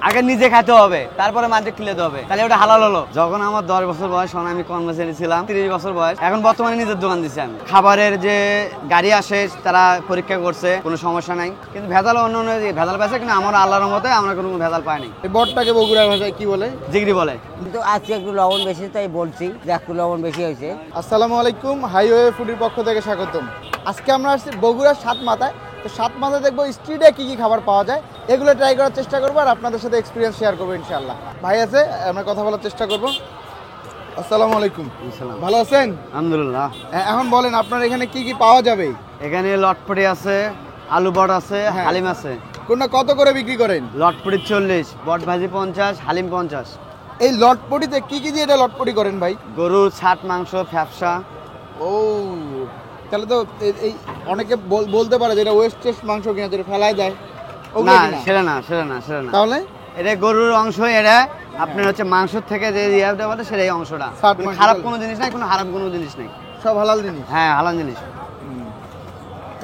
আগে নিজে খেতে হবে, তারপরে মাঝে খেতে হবে, তাহলে ওটা হালাল হলো। যখন আমার 10 বছর বয়স, তখন আমি কর্মচারী ছিলাম। 30 বছর বয়স, এখন বর্তমানে নিজের দোকান দিচ্ছি আমি। খাবারের যে গাড়ি আসে তারা পরীক্ষা করছে, কোনো সমস্যা নাই। কিন্তু ভেজাল অন্য ভেজাল পাইছে, কিন্তু আমার আল্লাহর মতে আমরা কোনো ভেজাল পাইনি। এই বটটাকে বগুড়া ভাষায় কি বলে? জিগরি বলে। কিন্তু আজকে একটু লবণ বেশি, তাই বলছি যে একটু লবণ বেশি হয়েছে। আসসালামু আলাইকুম, হাইওয়ে ফুডের পক্ষ থেকে স্বাগতম। আজকে আমরা আসছি বগুড়ার সাত মাথায়। তো সাত মাথায় দেখবো স্ট্রিটে কি কি খাবার পাওয়া যায়, এগুলো ট্রাই করার চেষ্টা করবো আর আপনাদের সাথে এক্সপিরিয়েন্স শেয়ার করবো ইনশাআল্লাহ। ভাই আছে, আমরা কথা বলার চেষ্টা করবো। আসসালামু আলাইকুম, ভালো আছেন? আলহামদুলিল্লাহ। এখন বলেন আপনার এখানে কি কি পাওয়া যাবে? এখানে লটপটি আছে, আলু বট আছে, হালিম আছে। কোনটা কত করে বিক্রি করেন? লটপটি 40, বট ভাজি 50, হালিম 50। এই লটপটিতে কি কি দিয়ে এটা লটপটি করেন ভাই? গরুর ছাট মাংস, ফ্যাপসা। ও, তাহলে তো এই অনেকে বলতে পারে যে এটা ওয়েস্টেজ মাংস কিনা, যেটা ফেলায় দেয়। না, সেটা না। তাহলে এটা গরুর অংশ, এটা আপনার হচ্ছে মাংস থেকে যে ইয়েটা বলে সেটাই অংশটা। খারাপ কোনো জিনিস নাই, কোনো খারাপ কোনো জিনিস নাই, সব হালাল জিনিস। হ্যাঁ, হালাল জিনিস।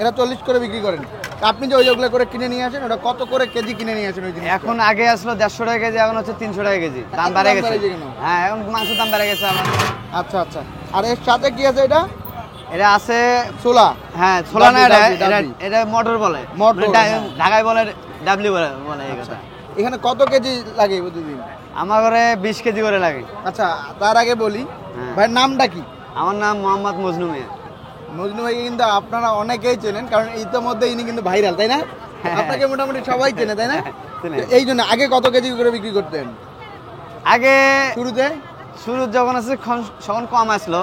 এরা 40 করে বিক্রি করেন। আপনি যে ওইগুলো করে কিনে নিয়ে আসেন, ওটা কত করে কেজি কিনে নিয়ে আসেন ওই জিনিস? এখন আগে আসলো 150 টাকা কেজি, এখন হচ্ছে 300 টাকা কেজি। দাম বেড়ে গেছে। হ্যাঁ, এখন মাংসের দাম বেড়ে গেছে আমার। আচ্ছা আচ্ছা। আর এর সাথে কি আছে? এটা আছে ছোলা। হ্যাঁ, ছোলা না, এটা মটর বলে। ঢাকায় বলে ডাবলি বলে এই কথা। এখানে কত কেজি লাগে প্রতিদিন? আমার ঘরে 20 কেজি করে লাগে। আচ্ছা, তার আগে বলি ভাই নামটা কি? আমার নাম মোহাম্মদ মজনু মিয়া। মজনু ভাই কিন্তু আপনারা অনেকেই চেনেন, কারণ ইতিমধ্যে ইনি কিন্তু ভাইরাল, তাই না? আপনাকে মোটামুটি সবাই চেনে, তাই না? এই জন্য আগে কত কেজি করে বিক্রি করতেন? আগে শুরু যখন আছে তখন কম আসলো,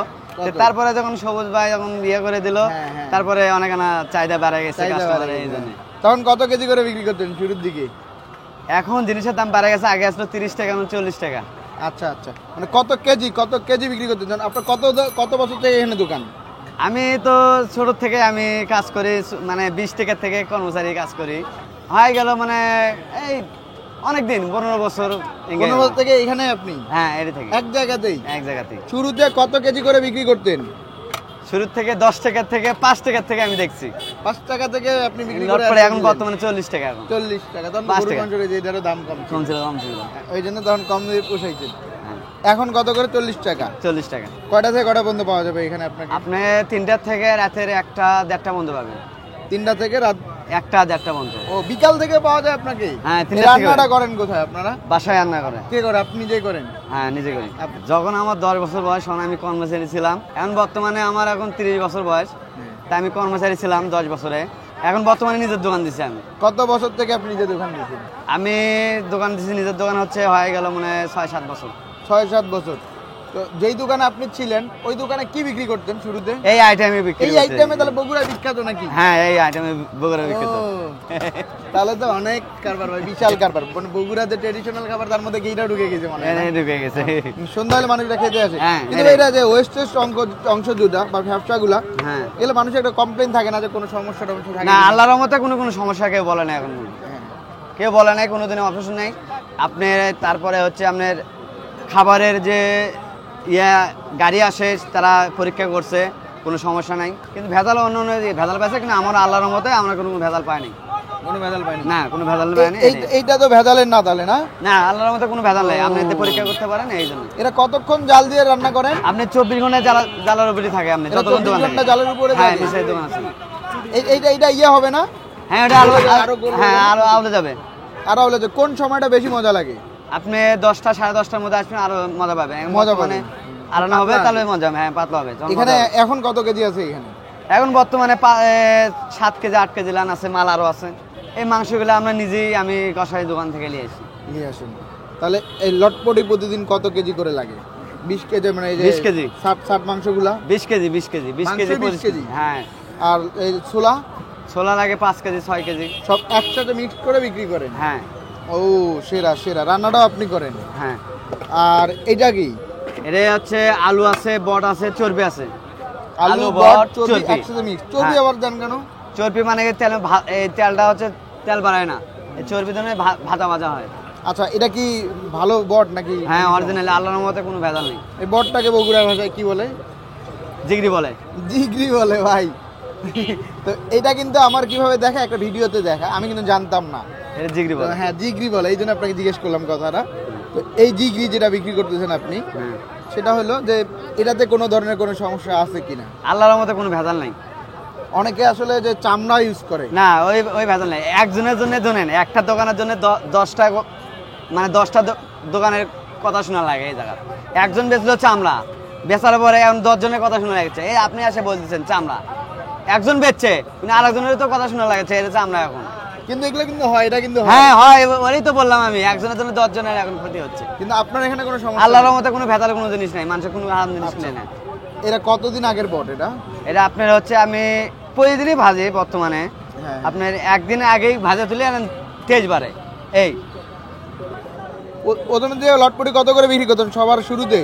তারপরে যখন সবুজ ভাই যখন বিয়ে করে দিল, তারপরে অনেক চাহিদা বেড়ে গেছে কাস্টমারের, এই জন্য। তখন কত কেজি করে বিক্রি করতেন শুরুর দিকে? এখন জিনিসের দাম বেড়ে গেছে, আগে আসলো 30 টাকা, এখন 40 টাকা। আচ্ছা আচ্ছা, মানে কত কেজি বিক্রি করতেন? আপনার কত বছর থেকে এখানে দোকান? আমি তো ছোট থেকে আমি কাজ করি, মানে 20 টাকা থেকে কর্মচারী কাজ করি, হয়ে গেল মানে এই অনেকদিন, 15 বছর। 15 বছর থেকে এখানে আপনি? হ্যাঁ, এর থেকে এক জায়গাতেই। শুরুতে কত কেজি করে বিক্রি করতেন? শুরু থেকে 10 টাকা থেকে 5 টাকা থেকে আমি দেখছি। 5 টাকা থেকে আপনি বিক্রি করে এখন বর্তমানে 40 টাকা। এখন 40 টাকা। তখন গরুর মাংসের যে দাম কম ছিল, ওই জন্য তখন কম দিয়ে পোষাইছেন। এখন কত করে? 40 টাকা। 40 টাকা। কয়টা থেকে কয়টা পর্যন্ত পাওয়া যাবে এখানে আপনাকে? আপনি 3টা থেকে রাতের 1টা 1:30টা পর্যন্ত পাবেন। 3টা থেকে রাত 1টা 1:30টা পর্যন্ত। ও, বিকাল থেকে পাওয়া যায় আপনাকে? হ্যাঁ, রান্নাটা করেন কোথায় আপনারা? বাসায় রান্না করে। কে করে? আপনি নিজেই করেন? হ্যাঁ, নিজে করি। যখন আমার 10 বছর বয়স, তখন আমি কর্মচারী ছিলাম। এখন বর্তমানে আমার এখন 30 বছর বয়স, তাই আমি কর্মচারী ছিলাম 10 বছরে। এখন বর্তমানে নিজের দোকান দিচ্ছি আমি। কত বছর থেকে আপনি নিজের দোকান দিচ্ছেন? আমি দোকান দিচ্ছি, নিজের দোকান হচ্ছে হয়ে গেল মানে 6-7 বছর। 6-7 বছর। তো যেই দোকানে আপনি ছিলেন, ওই দোকানে কি বিক্রি করতেন শুরুতে? এই আইটেমে বিক্রি। এই আইটেমে তাহলে বগুড়া বিখ্যাত নাকি? হ্যাঁ, এই আইটেমে বগুড়া বিখ্যাত। তাহলে তো অনেক কারবার ভাই, বিশাল কারবার। মানে বগুড়াতে ট্রেডিশনাল খাবার, তার মধ্যে এইটা ঢুকে গেছে মনে হয়। ঢুকে গেছে। সন্ধ্যা হলে মানুষরা খেতে আসে। কিন্তু এটা যে ওয়েস্টেজ অংশ যেটা বা ব্যবসাগুলা, হ্যাঁ, এগুলো মানুষের একটা কমপ্লেইন থাকে না যে কোনো সমস্যা থাকে না? আল্লাহর রহমতে কোনো সমস্যা কেউ বলে না এখন। কেউ বলে নাই, কোনোদিনও অপশন নাই। আপনি তারপরে হচ্ছে আপনার খাবারের যে গাড়ি আসে তারা পরীক্ষা করছে, কোনো সমস্যা নাই। কিন্তু ভেজাল অন্য ভেজাল পাইছে, কিন্তু আমার আল্লাহর রহমতে আমরা কোনো ভেজাল পাইনি। কোনো ভেজাল পাইনি? না, কোনো ভেজাল পাইনি। এইটা তো ভেজালের না তাহলে? না, আল্লাহর রহমতে কোনো ভেজাল নাই, আপনি এতে পরীক্ষা করতে পারেন। এই জন্য এরা কতক্ষণ জাল দিয়ে রান্না করেন? আপনি 24 ঘন্টা জালের উপরই থাকে। আপনি যতক্ষণ দোকান ঘন্টা জালের উপরে? হ্যাঁ, নিচে দোকান আছে। এইটা হবে না? হ্যাঁ, এটা আরো আউলে যাবে। আরো আউলে যাবে। কোন সময়টা বেশি মজা লাগে? আপনি 10টা 10:30টার মধ্যে আসবেন, আরো মজা পাবেন। মজা মানে আর না হবে তাহলে মজা, হ্যাঁ, পাতলা হবে। এখানে এখন কত কেজি আছে এখানে? এখন বর্তমানে 7 কেজি 8 কেজি লান আছে, মাল আরো আছে। এই মাংসগুলো আমরা নিজেই আমি কষাই দোকান থেকে নিয়ে আসি। তাহলে এই লটপটি প্রতিদিন কত কেজি করে লাগে? 20 কেজি, মানে এই যে 20 কেজি ষাট মাংসগুলা 20 কেজি 20 কেজি। হ্যাঁ। আর এই ছোলা লাগে 5 কেজি 6 কেজি, সব একসাথে মিক্স করে বিক্রি করেন? হ্যাঁ। ও, সেরা। রান্নাটাও আপনি করেন? হ্যাঁ। আর এটা কি? এটা হচ্ছে আলু আছে, বট আছে, চর্বি আছে। আলু বট চর্বি একসাথে মিক্স। চর্বি আবার দেন কেন? চর্বি মানে তেলটা হচ্ছে তেল বাড়ায় না, এই চর্বি ধরে ভাজা হয়। আচ্ছা, এটা কি ভালো বট নাকি? হ্যাঁ, অরিজিনাল, আল্লাহর রহমতে কোনো ভেজাল নেই। এই বটটাকে বগুড়া ভাষায় কি বলে? জিগরি বলে। জিগরি বলে ভাই। তো এটা কিন্তু আমার কিভাবে দেখা, একটা ভিডিওতে দেখা, আমি কিন্তু জানতাম না। এটা জিগরি তো বলে। হ্যাঁ জিগরি বলে, এই জন্য আপনাকে জিজ্ঞেস করলাম কথাটা। তো এই জিগরি যেটা বিক্রি করতেছেন আপনি, হ্যাঁ। সেটা হলো যে এটাতে কোনো ধরনের কোনো সমস্যা আছে কিনা? আল্লাহর মতো কোনো ভেজাল নাই। অনেকে আসলে যে চামড়া ইউজ করে, না, ওই ওই ভেজাল নাই। একজনের জন্য ধরেন একটা দোকানের জন্য 10টা মানে 10টা দোকানের কথা শোনা লাগে এই জায়গা। একজন বেচলো চামড়া, বেচার পরে এখন 10 জনের কথা শোনা লাগছে। এই আপনি এসে বলতেছেন চামড়া, একজন বেচছে কিন্তু আরেকজনের তো কথা শোনা লাগছে এটা চামড়া এখন। কিন্তু এগুলো কিন্তু হয়, এটা কিন্তু হয়। হ্যাঁ হয়, ওই তো বললাম আমি, একজনের জন্য 10 জনের এখন ক্ষতি হচ্ছে। কিন্তু আপনার এখানে কোনো সমস্যা আল্লাহর নেই? মতো কোনো ভেজাল কোনো জিনিস নাই, মানুষের কোনো হারাম জিনিস নেই না। এরা কতদিন আগের বট এটা? এটা আপনার হচ্ছে আমি প্রতিদিনই ভাজি বর্তমানে। হ্যাঁ। আপনার একদিন আগেই ভাজা তুলে তেজ বাড়ে এই। প্রথমে দিয়ে লটপটি কত করে বিক্রি করতেন সবার শুরুতে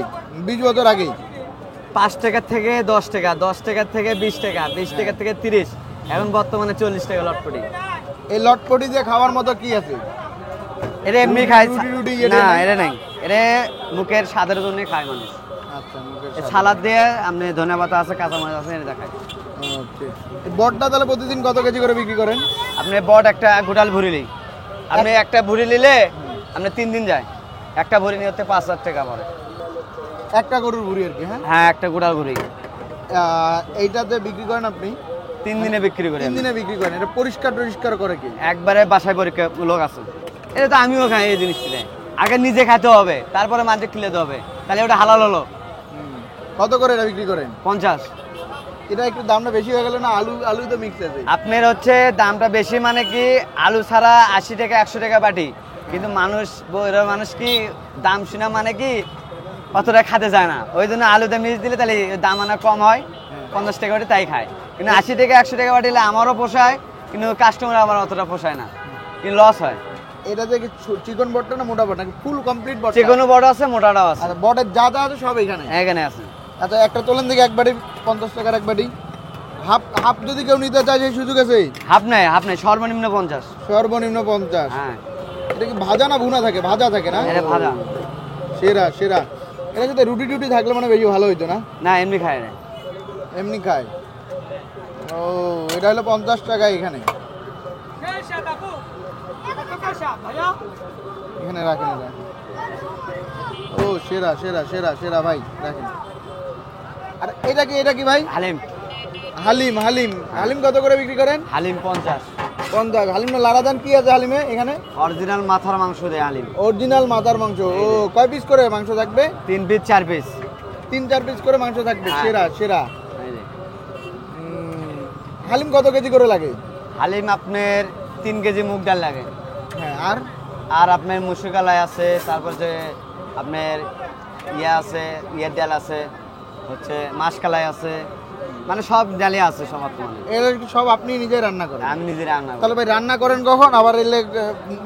20 বছর আগেই? 5 টাকা থেকে 10 টাকা, 10 টাকা থেকে 20 টাকা, 20 টাকা থেকে 30, এখন বর্তমানে 40 টাকা লটপটি। এই লটপটি দিয়ে খাওয়ার মতো কি আছে? এটা এমনি খায় রুটি এটা না, নাই? এটা নাই, এটা মুখের স্বাদের জন্য খায় মানুষ। আচ্ছা, মুখের এই স্বাদ। সালাদ দিয়ে আপনি ধনেপাতা আছে, কাঁচামরিচ আছে, এটা দেখায়। ওকে। এই বটটা তাহলে প্রতিদিন কত কেজি করে বিক্রি করেন? আপনি বট একটা গোটাল ভুড়ি নিই, আপনি একটা ভুড়ি নিলে আপনি 3 দিন যায়। একটা ভুড়ি নিয়ে হতে 5,000 টাকা পড়ে। একটা গরুর ভুঁড়ি আর কি। হ্যাঁ, হ্যাঁ, একটা গোটাল ভুড়ি এইটাতে বিক্রি করেন আপনি 3 দিনে বিক্রি করি 3 আমি। দিনে বিক্রি করেন? এটা পরিষ্কার টরিষ্কার করে কি? একবারে বাসায় পরীক্ষা লোক আছে। এটা তো আমিও খাই এই জিনিসটা। আগে নিজে খেতে হবে, তারপরে মাঝে খেতে হবে, তাহলে ওটা হালাল হলো। কত করে এটা বিক্রি করেন? 50। এটা একটু দামটা বেশি হয়ে গেল না? আলু আলু তো মিক্স আছে। আপনার হচ্ছে দামটা বেশি মানে কি, আলু ছাড়া 80 টাকা 100 টাকা বাটি, কিন্তু মানুষ কি দাম শুনা মানে কি অতটা খেতে যায় না, ওই জন্য আলুতে মিক্স দিলে তাহলে দাম আনা কম হয়, 50 টাকা বাটি তাই খায়। কিন্তু 80 টাকা 100 টাকা বাটি হলে আমারও পোষায়, কিন্তু কাস্টমার আমার অতটা পোষায় না, কিন্তু লস হয়। এটাতে কি চিকন বটটা না মোটা বট নাকি ফুল কমপ্লিট বট? চিকনও বড় আছে, মোটাটাও আছে, আচ্ছা, বটের যা যা আছে সব এখানে এখানে আছে। আচ্ছা, একটা তোলেন দিকে এক বাটি 50 টাকার এক বাটি। হাফ হাফ যদি কেউ নিতে চায় সেই সুযোগ আছে? হাফ নাই, সর্বনিম্ন 50। সর্বনিম্ন 50। হ্যাঁ, এটা কি ভাজা না ভুনা থাকে? ভাজা থাকে না? এটা ভাজা। সেরা সেরা। এটা যদি রুটি টুটি থাকলে মানে বেশি ভালো হইতো না? না, এমনি খায় না। এমনি খায়। ও, এটা হলো 50 টাকা এখানে। এখানে রাখেন এটা। ও সেরা সেরা সেরা সেরা ভাই, রাখেন। আর এটা কি ভাই? হালিম। হালিম হালিম হালিম কত করে বিক্রি করেন? হালিম 50। 50। হালিম না লারাদান কি আছে হালিমে এখানে? অরিজিনাল মাথার মাংস দেয় হালিম। অরিজিনাল মাথার মাংস। ও, কয় পিস করে মাংস থাকবে? 3 পিস 4 পিস। 3-4 পিস করে মাংস থাকবে। হ্যাঁ। সেরা সেরা। এই যে। হালিম কত কেজি করে লাগে? হালিম আপনার 3 কেজি মুগ ডাল লাগে। হ্যাঁ, আর আর আপনার মুসুর কালাই আছে, তারপর যে আপনার আছে, ডাল আছে, হচ্ছে মাসকালাই আছে, মানে সব ডালি আছে সব বর্তমানে। এগুলো কি সব আপনি নিজে রান্না করেন? আমি নিজে রান্না করি। তাহলে ভাই রান্না করেন কখন, আবার এলে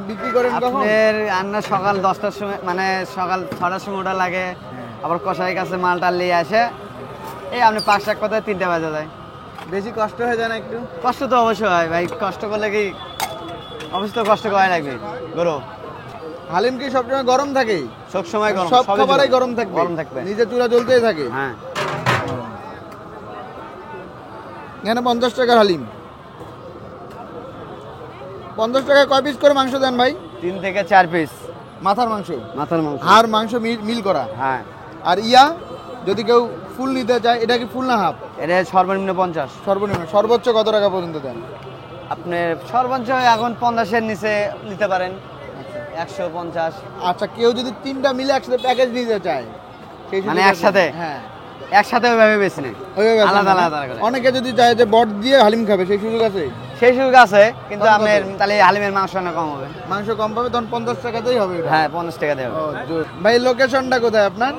বিক্রি করেন কখন? আপনার রান্না সকাল 10টার সময়, মানে সকাল 6টার সময় ওটা লাগে, আবার কষাই কাছে মাল টাল নিয়ে আসে, এই আপনি 5-1 কথায় 3টা বাজে যায়। বেশি কষ্ট হয়ে যায় না একটু? কষ্ট তো অবশ্যই হয় ভাই, কষ্ট করলে কি অবশ্যই তো কষ্ট করা লাগবে। গরু হালিম কি সবসময় গরম থাকে? সব সময় গরম, সব সবই খাবারই গরম থাকবে? গরম থাকবে। নিজে চুলা জ্বলতেই থাকে? হ্যাঁ। এখানে 50 টাকার হালিম। 50 টাকায় কয় পিস করে মাংস দেন ভাই? 3 থেকে 4 পিস মাথার মাংস? মাথার মাংস। হাড় মাংস মিল করা? হ্যাঁ। আর যদি কেউ ফুল নিতে চায়, এটা কি ফুল না হাফ? এটা সর্বনিম্ন 50। সর্বনিম্ন। সর্বোচ্চ কত টাকা পর্যন্ত দেন? আপনি সর্বোচ্চ এখন 50-এর নিচে নিতে পারেন, 150। আচ্ছা, কেউ যদি 3টা মিলে একসাথে প্যাকেজ নিতে চায় সেই সুযোগ মানে আছে? একসাথে? হ্যাঁ, একসাথে ওইভাবে বেশি নেই, ওইভাবে আছে আলাদা না? আলাদা করে। অনেকে যদি চায় যে বট দিয়ে হালিম খাবে সেই সুযোগ আছে? সেই সুযোগ আছে, কিন্তু কম আপনার কত? তাহলে হালিমের মাংস না কম হবে। মাংস কম পাবে, তখন 50 টাকাতেই হবে এটা? হ্যাঁ, 50 টাকা দেবে। ও, জোর। ভাই লোকেশনটা কোথায় আপনার?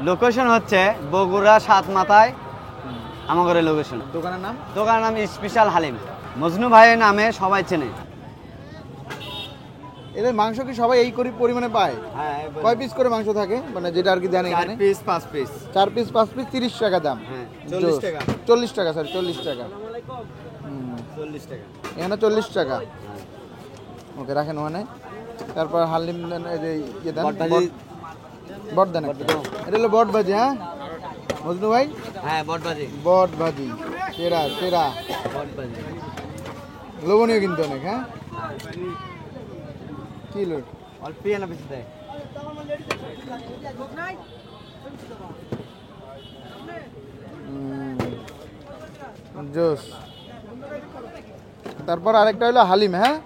লোকেশন হচ্ছে বগুড়া 7 মাথায় আমাদের লোকেশন। দোকানের নাম? দোকানের নাম স্পেশাল হালিম, মজনু ভাইয়ের নামে সবাই চেনে। এদের মাংস কি সবাই এই পরিমাণে পায়? হ্যাঁ, কয় পিস করে মাংস থাকে, মানে যেটা আর কি দেন 4 এখানে? Piece 5 piece. 4 পিস 5 পিস 30 টাকা দাম। হ্যাঁ, 40 টাকা। 40 টাকা, স্যার 40 টাকা। 40 টাকা। এখানে 40 টাকা। ওকে, রাখেন ওখানে। তারপর হালিম দেন, এই যে ইয়ে দেন, বট ভাজি। বট দেন একটা। এটা হলো বট ভাজি। হ্যাঁ মজনু ভাই, হ্যাঁ, বট ভাজি। বট ভাজি সেরা সেরা। বট ভাজি। লোভনীয় কিন্তু অনেক। হ্যাঁ, কিলো অল্প না বেশি দেয়। জোস। তারপর আরেকটা হলো হালিম। হ্যাঁ,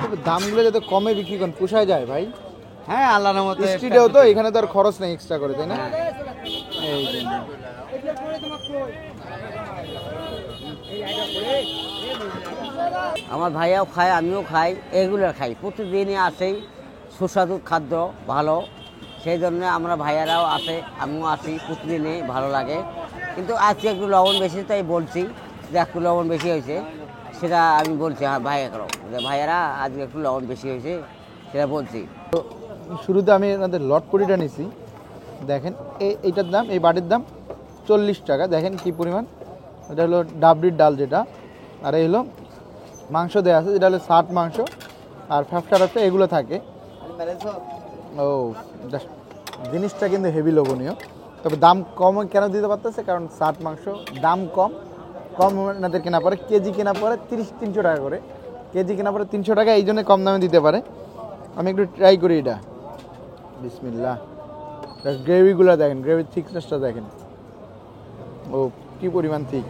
তবে দামগুলো যাতে কমে বিক্রি করেন, পোষায় যায় ভাই। হ্যাঁ আল্লাহর রহমতে স্ট্রিটেও তো এখানে তো আর খরচ নেই এক্সট্রা করে, তাই না? এই জন্য। আমার ভাইয়াও খায়, আমিও খাই, রেগুলার খাই, প্রতিদিনই আসেই সুস্বাদু খাদ্য ভালো, সেই জন্য আমরা ভাইয়ারাও আসে, আমিও আসি, প্রতিদিনই ভালো লাগে। কিন্তু আজকে একটু লবণ বেশি, তাই বলছি যে একটু লবণ বেশি হয়েছে, সেটা আমি বলছি হ্যাঁ ভাইয়াকেও যে ভাইয়ারা আজকে একটু লবণ বেশি হয়েছে, সেটা বলছি। তো শুরুতে আমি আপনাদের লটপটিটা নিছি, দেখেন এইটার দাম, এই বাটির দাম 40 টাকা। দেখেন কি পরিমাণ, এটা হলো ডাবরির ডাল যেটা, আর এই হলো মাংস দেওয়া আছে যেটা হলো শার্ট মাংস, আর ফ্যাফটা ফ্যাফটা এগুলো থাকে। ও জাস্ট জিনিসটা কিন্তু হেভি লোভনীয়, তবে দাম কম কেন দিতে পারতেছে, কারণ শার্ট মাংস দাম কম ওনাদের কেনা পড়ে, কেজি কেনা পড়ে 300 টাকা করে, কেজি কেনা পড়ে 300 টাকা, এই জন্য কম দামে দিতে পারে। আমি একটু ট্রাই করি এটা। বিসমিল্লাহ। গ্রেভিগুলো দেখেন, গ্রেভির থিকনেসটা দেখেন, ও কি পরিমাণ থিক।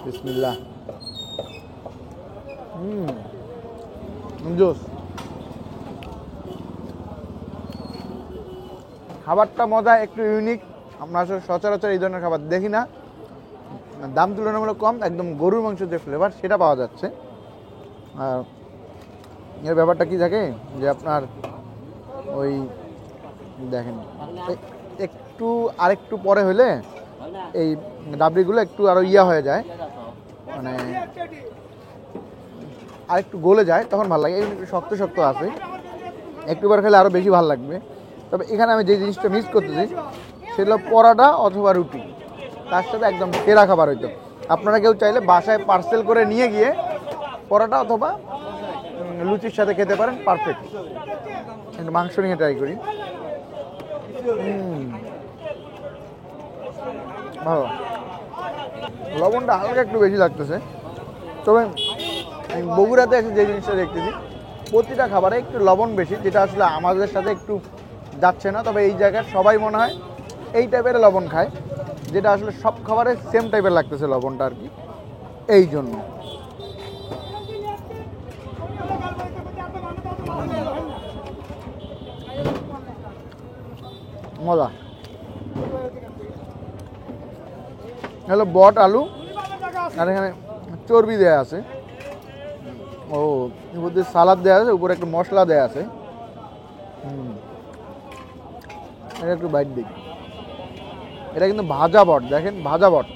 বিসমিল্লাহ। জোস। খাবারটা মজা, একটু ইউনিক, আমরা আসলে সচরাচর এই ধরনের খাবার দেখি না। দাম তুলনামূলক কম, একদম গরুর মাংসের যে ফ্লেভার সেটা পাওয়া যাচ্ছে। আর এর ব্যাপারটা কি থাকে যে আপনার ওই দেখেন একটু আরেকটু পরে হলে এই ডাবরিগুলো একটু আরো হয়ে যায়, মানে আরেকটু গলে যায়, তখন ভালো লাগে। একটু শক্ত শক্ত আছে, একটু বার খেলে আরো বেশি ভালো লাগবে। তবে এখানে আমি যে জিনিসটা মিস করতেছি সেটা হলো পরোটা অথবা রুটি, তার সাথে একদম সেরা খাবার হইতো। আপনারা কেউ চাইলে বাসায় পার্সেল করে নিয়ে গিয়ে পরোটা অথবা লুচির সাথে খেতে পারেন, পারফেক্ট। একটু মাংস নিয়ে ট্রাই করি। ভালো, লবণটা হালকা একটু বেশি লাগতেছে। তবে বগুড়াতে এসে যে জিনিসটা দেখতেছি, প্রতিটা খাবারে একটু লবণ বেশি, যেটা আসলে আমাদের সাথে একটু যাচ্ছে না। তবে এই জায়গার সবাই মনে হয় এই টাইপের লবণ খায়, যেটা আসলে সব খাবারে সেম টাইপের লাগতেছে লবণটা আর কি, এই জন্য। মজা। হলো বট আলু, আর এখানে চর্বি দেয়া আছে, ও মধ্যে সালাদ দেওয়া আছে, উপরে একটু মশলা দেওয়া আছে। এটা একটু বাইট দিই, এটা কিন্তু ভাজা বট, দেখেন ভাজা বট।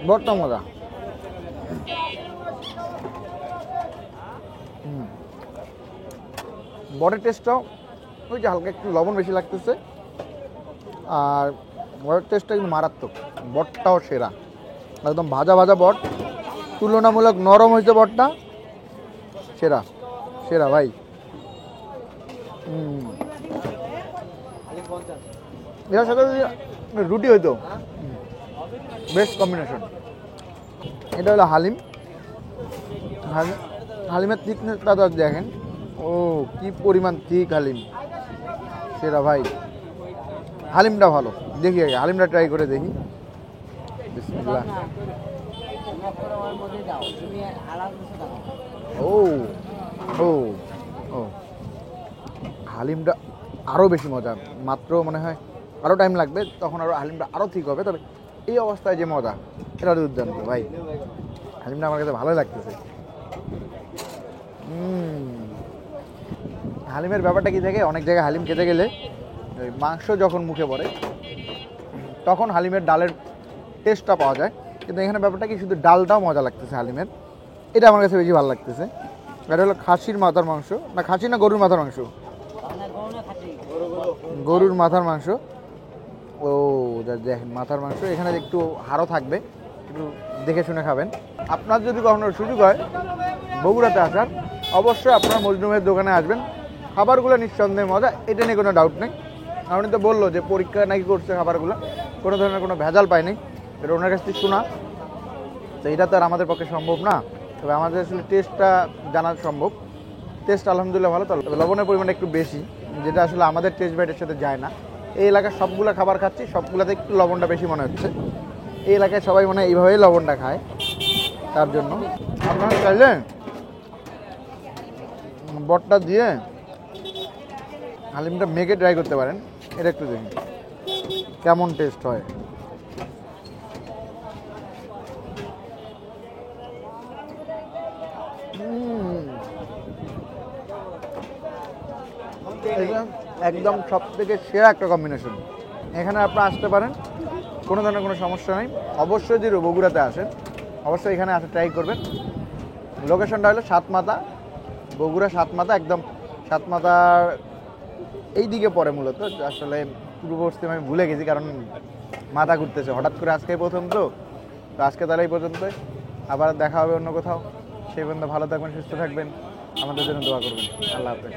বটটা মজা। বটের টেস্টটাও ওই যে হালকা একটু লবণ বেশি লাগতেছে, আর বটের টেস্টটা কিন্তু মারাত্মক। বটটাও সেরা, একদম ভাজা ভাজা বট, তুলনামূলক নরম হয়েছে বটটা, সেরা সেরা ভাই। এটার সাথে যদি রুটি হইতো, বেস্ট কম্বিনেশন। এটা হলো হালিম। হালিমের থিকনেসটা দেখেন, ও কি পরিমাণ থিক হালিম, সেরা ভাই। হালিমটা ভালো, দেখি আগে হালিমটা ট্রাই করে দেখি। বিসমিল্লাহ। ও ও ও হালিমটা আরও বেশি মজা, মাত্র মনে হয় আরও টাইম লাগবে, তখন আরও হালিমটা আরও ঠিক হবে। তবে এই অবস্থায় যে মজা, এটা দুর্দান্ত ভাই। হালিমটা আমার কাছে ভালোই লাগতেছে। হালিমের ব্যাপারটা কি থাকে, অনেক জায়গায় হালিম খেতে গেলে মাংস যখন মুখে পড়ে তখন হালিমের ডালের টেস্টটা পাওয়া যায়, কিন্তু এখানে ব্যাপারটা কি শুধু ডালটাও মজা লাগতেছে হালিমের, এটা আমার কাছে বেশি ভালো লাগতেছে। এটা হলো খাসির মাথার মাংস, না খাসি না গরুর মাথার মাংস, গরুর মাথার মাংস। ও দেখেন মাথার মাংস, এখানে একটু হাড়ও থাকবে, একটু দেখে শুনে খাবেন। আপনার যদি কখনো সুযোগ হয় বগুড়াতে আসার, অবশ্যই আপনার মজনু ভাইয়ের দোকানে আসবেন। খাবারগুলো নিঃসন্দেহে মজা, এটা নিয়ে কোনো ডাউট নেই। আপনি তো বললো যে পরীক্ষা নাকি করছে খাবারগুলো, কোনো ধরনের কোনো ভেজাল পাইনি, এটা ওনার কাছ থেকে শোনা। তো এটা তো আর আমাদের পক্ষে সম্ভব না, তবে আমাদের আসলে টেস্টটা জানা সম্ভব। টেস্ট আলহামদুলিল্লাহ ভালো, তবে লবণের পরিমাণটা একটু বেশি, যেটা আসলে আমাদের টেস্ট বাইটের সাথে যায় না। এই এলাকার সবগুলো খাবার খাচ্ছি, সবগুলোতে একটু লবণটা বেশি মনে হচ্ছে। এই এলাকায় সবাই মানে এইভাবেই লবণটা খায়, তার জন্য আপনারা চাইলে বটটা দিয়ে হালিমটা মেখে ট্রাই করতে পারেন। এটা একটু দেখুন কেমন টেস্ট হয়। এটা একদম সব থেকে সেরা একটা কম্বিনেশন। এখানে আপনারা আসতে পারেন, কোনো ধরনের কোনো সমস্যা নেই। অবশ্যই যদি বগুড়াতে আসেন, অবশ্যই এখানে আসে ট্রাই করবেন। লোকেশনটা হলো সাতমাথা, বগুড়া সাতমাথা, একদম সাতমাথার এই দিকে পড়ে মূলত। আসলে পূর্ব পশ্চিম আমি ভুলে গেছি, কারণ মাথা ঘুরতেছে হঠাৎ করে, আজকে প্রথম তো আজকে তাহলে এই পর্যন্তই। আবার দেখা হবে অন্য কোথাও। সেই পর্যন্ত ভালো থাকবেন, সুস্থ থাকবেন, আমাদের জন্য দোয়া করবেন। আল্লাহ হাফেজ।